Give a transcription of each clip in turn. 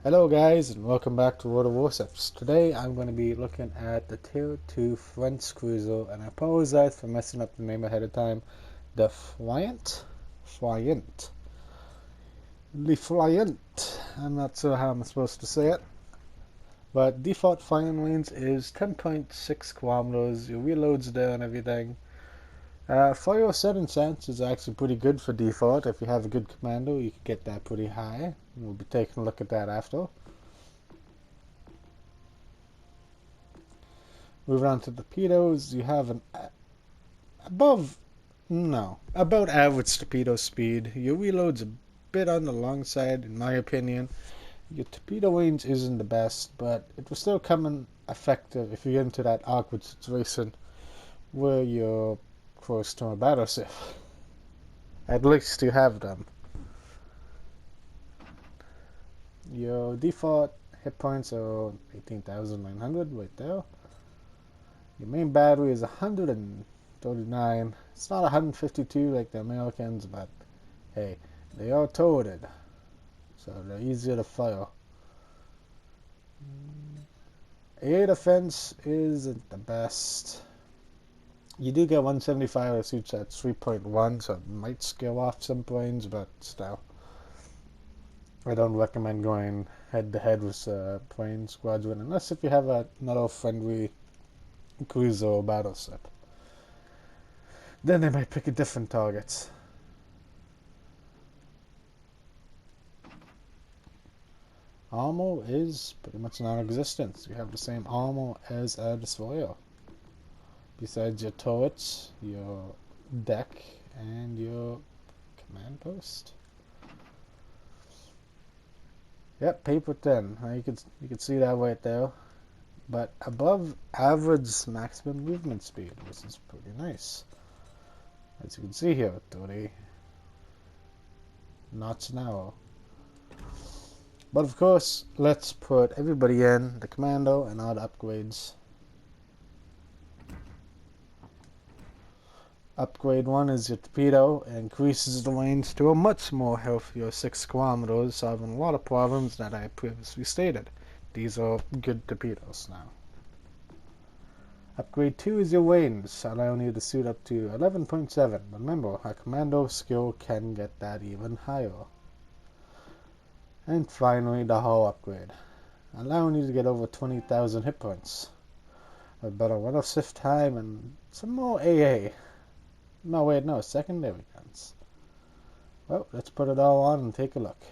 Hello guys and welcome back to Warships. Today I'm going to be looking at the Tier 2 French cruiser, and I apologize for messing up the name ahead of time. The Friant? Friant. The Friant. I'm not sure how I'm supposed to say it. But default flying range is 10.6 kilometers. Your reloads there and everything. Fire 7 cents is actually pretty good for default. If you have a good commando, you can get that pretty high. We'll be taking a look at that after. Moving on to torpedoes, you have an about average torpedo speed. Your reload's a bit on the long side, in my opinion. Your torpedo range isn't the best, but it will still come in effective if you get into that awkward situation where you're close to a battleship. At least you have them. Your default hit points are 18,900 right there. Your main battery is 139. It's not 152 like the Americans, but hey, they are turreted, so they're easier to fire. AA defense isn't the best. You do get 175 that shoots at 3.1, so it might scale off some planes, but still. I don't recommend going head to head with a plane squadron unless if you have another friendly cruiser or battleship. Then they might pick a different target. Armor is pretty much non-existent. You have the same armor as a destroyer. Besides your turrets, your deck, and your command post. Yep, paper thin. You can see that right there. But above average maximum movement speed, which is pretty nice. As you can see here, 30 knots an hour. But of course, let's put everybody in, the commando and all the upgrades. Upgrade 1 is your torpedo. It increases the range to a much more healthier 6 kilometers, solving a lot of problems that I previously stated. These are good torpedoes now. Upgrade 2 is your range, allowing you to shoot up to 11.7. Remember, a commando skill can get that even higher. And finally, the hull upgrade, allowing you to get over 20,000 hit points. A better rudder shift time and some more AA. No, wait, no, secondary guns. Well, let's put it all on and take a look.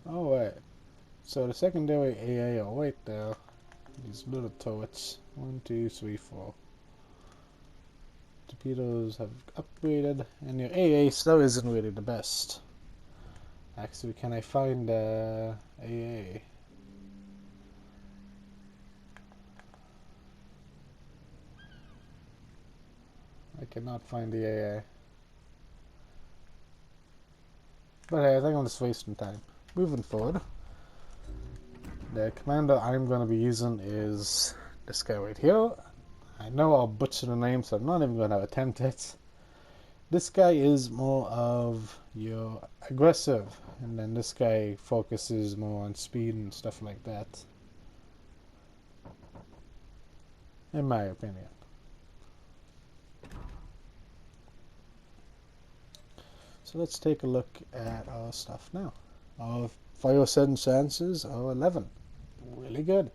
Alright, so the secondary AA are right there. These little turrets. 1, 2, 3, 4. Torpedoes have upgraded, and your AA still isn't really the best. Actually, can I find AA? I cannot find the AA. But hey, I think I'm just wasting time. Moving forward, the commander I'm going to be using is this guy right here. I know I'll butcher the name, so I'm not even going to attempt it. This guy is more of your aggressive, and then this guy focuses more on speed and stuff like that, in my opinion. So let's take a look at our stuff now. Our fire 7 chances are 11. Really good.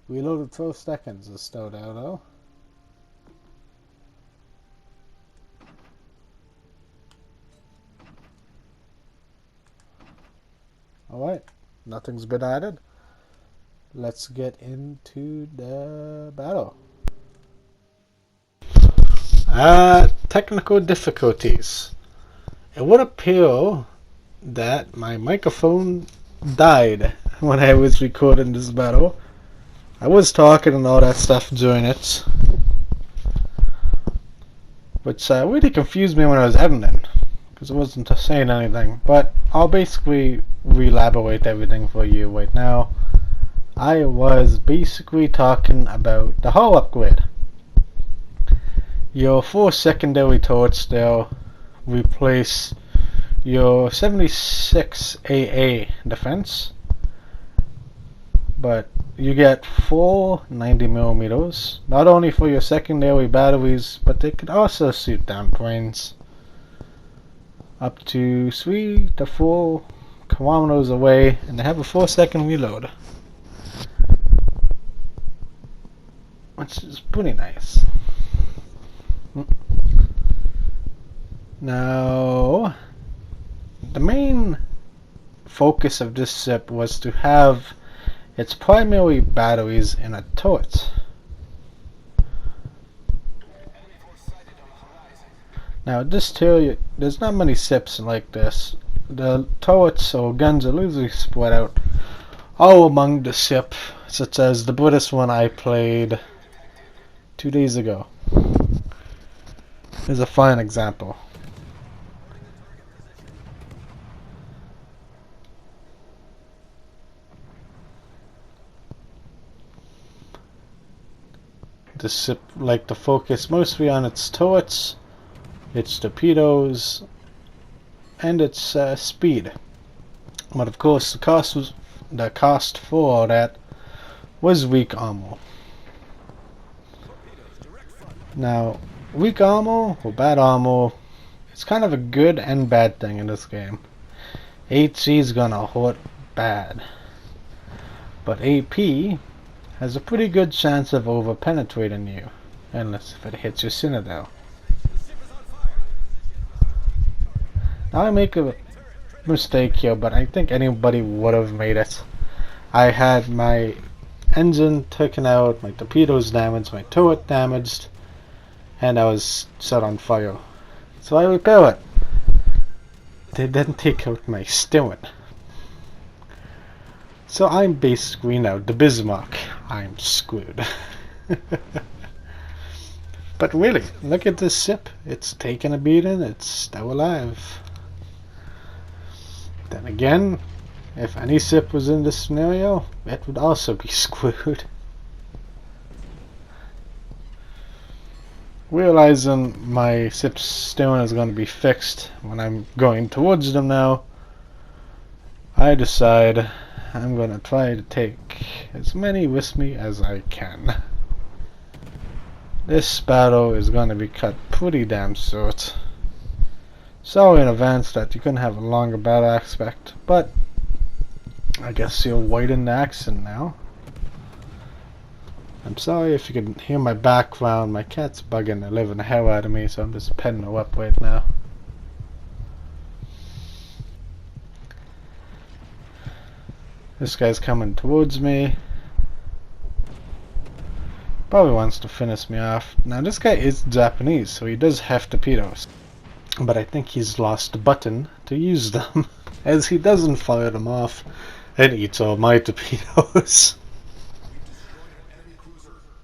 Reloaded 12 seconds is still there though. Alright, nothing's been added. Let's get into the battle. Technical difficulties. It would appear that my microphone died when I was recording this battle. I was talking and all that stuff during it, which really confused me when I was editing, because I wasn't saying anything. But I'll basically re-elaborate everything for you right now. I was basically talking about the hull upgrade. Your 4 secondary turrets there replace your 76 AA defense, but you get 4 90mm, not only for your secondary batteries, but they could also shoot down planes up to 3 to 4 kilometers away, and they have a 4-second reload, which is pretty nice. Now, the main focus of this ship was to have its primary batteries in a turret. Now, this turret, there's not many ships like this. The turrets or guns are usually spread out all among the ship, such as the British one I played 2 days ago. Is a fine example. The ship liked to focus mostly on its turrets, its torpedoes, and its speed. But of course, the cost for all that was weak armor. Now, weak armor or bad armor, it's kind of a good and bad thing in this game. HE is gonna hurt bad, but AP has a pretty good chance of over penetrating you, unless if it hits your citadel. Now I make a mistake here, but I think anybody would have made it. I had my engine taken out, my torpedoes damaged, my turret damaged, and I was set on fire. So I repair it. They didn't take out my steering. So I'm basically now the Bismarck. I'm screwed. But really, look at this ship. It's taken a beating, it's still alive. Then again, if any ship was in this scenario, it would also be screwed. Realizing my ship's steering is going to be fixed when I'm going towards them now, I decide I'm going to try to take as many with me as I can. This battle is going to be cut pretty damn short. Sorry in advance that you couldn't have a longer battle aspect, but I guess you'll widen the accent now. I'm sorry if you can hear my background. My cat's bugging the living hell out of me, so I'm just petting her up right now. This guy's coming towards me. Probably wants to finish me off. Now this guy is Japanese, so he does have torpedoes. But I think he's lost the button to use them, as he doesn't fire them off and eats all my torpedoes.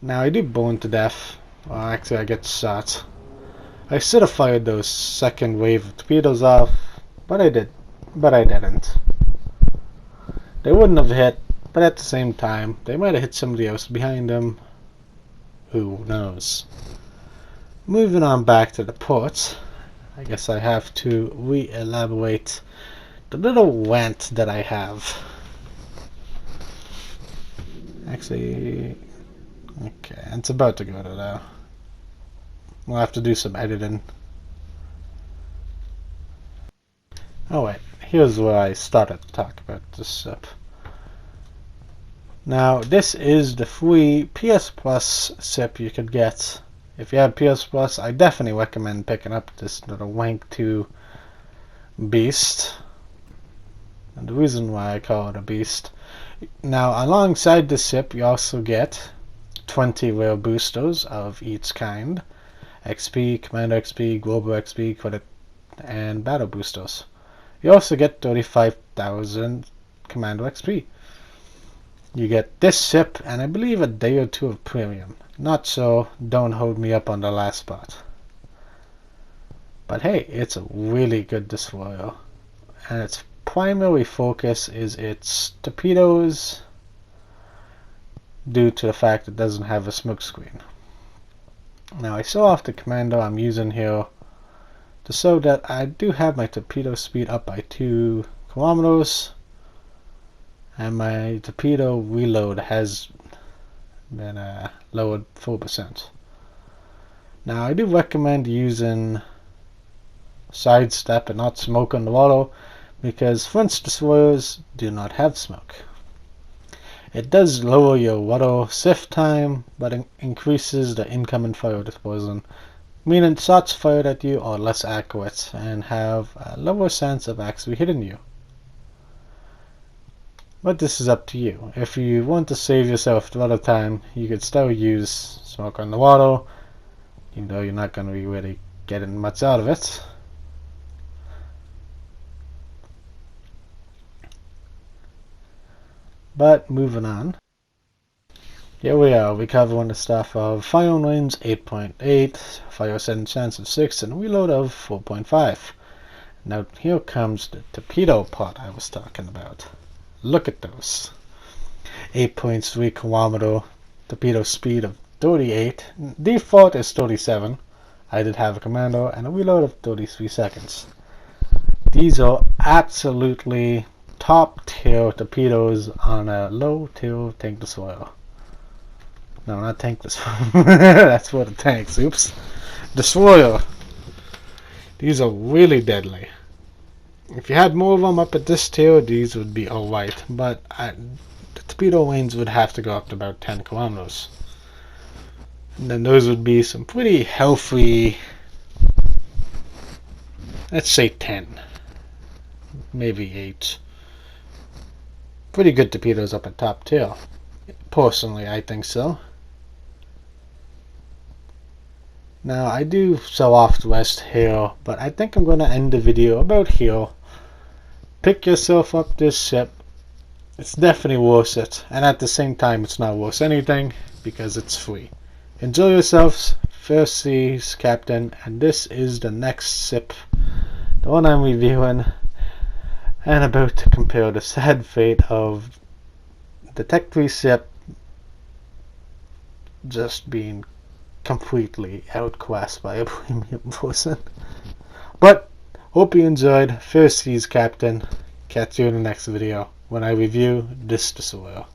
Now I do burn to death. Well, actually I get shot. I should have fired those second wave of torpedoes off, but I didn't. They wouldn't have hit, but at the same time, they might have hit somebody else behind them. Who knows? Moving on back to the port, I guess I have to re-elaborate the little rant that I have. Actually, okay, it's about to go to there. We'll have to do some editing. Oh wait, here's where I started to talk about this ship. Now, this is the free PS Plus ship you could get. If you have PS Plus, I definitely recommend picking up this little Wank 2 beast. And the reason why I call it a beast. Now, alongside this ship, you also get 20 rare boosters of each kind. XP, Commander XP, Global XP, Credit, and Battle boosters. You also get 35,000 Commander XP. You get this ship, and I believe a day or two of premium. Not so, don't hold me up on the last part. But hey, it's a really good destroyer. And its primary focus is its torpedoes due to the fact it doesn't have a smoke screen. Now I show off the commando I'm using here to show that I do have my torpedo speed up by 2 kilometers, and my torpedo reload has been lowered 4%. Now I do recommend using sidestep and not smoke on the water, because French destroyers do not have smoke. It does lower your water sift time, but increases the incoming fire dispersion, meaning shots fired at you are less accurate and have a lower chance of actually hitting you. But this is up to you. If you want to save yourself a lot of time, you could still use smoke on the water, even though you're not going to be really getting much out of it. But moving on. Here we are, recovering the stuff of fire range 8.8, fire setting chance of 6, and reload of 4.5. Now here comes the torpedo part I was talking about. Look at those. 8.3 kilometer torpedo speed of 38. Default is 37. I did have a commando and a reload of 33 seconds. These are absolutely top tier torpedoes on a low tier tank destroyer. No, not tank destroyer. That's for the tanks. Oops. Destroyer. These are really deadly. If you had more of them up at this tier, these would be alright. But the torpedo range would have to go up to about 10 kilometers. And then those would be some pretty healthy, let's say 10. Maybe 8. Pretty good torpedoes up at top tier. Personally, I think so. Now, I do show off the rest here, but I think I'm going to end the video about here. Pick yourself up this ship. It's definitely worth it, and at the same time it's not worth anything because it's free. Enjoy yourselves. First Seas Captain, and this is the next ship, the one I'm reviewing, and about to compare the sad fate of the Tech 3 ship just being completely outclassed by a premium person. But hope you enjoyed. First Seas Captain. Catch you in the next video when I review this destroyer.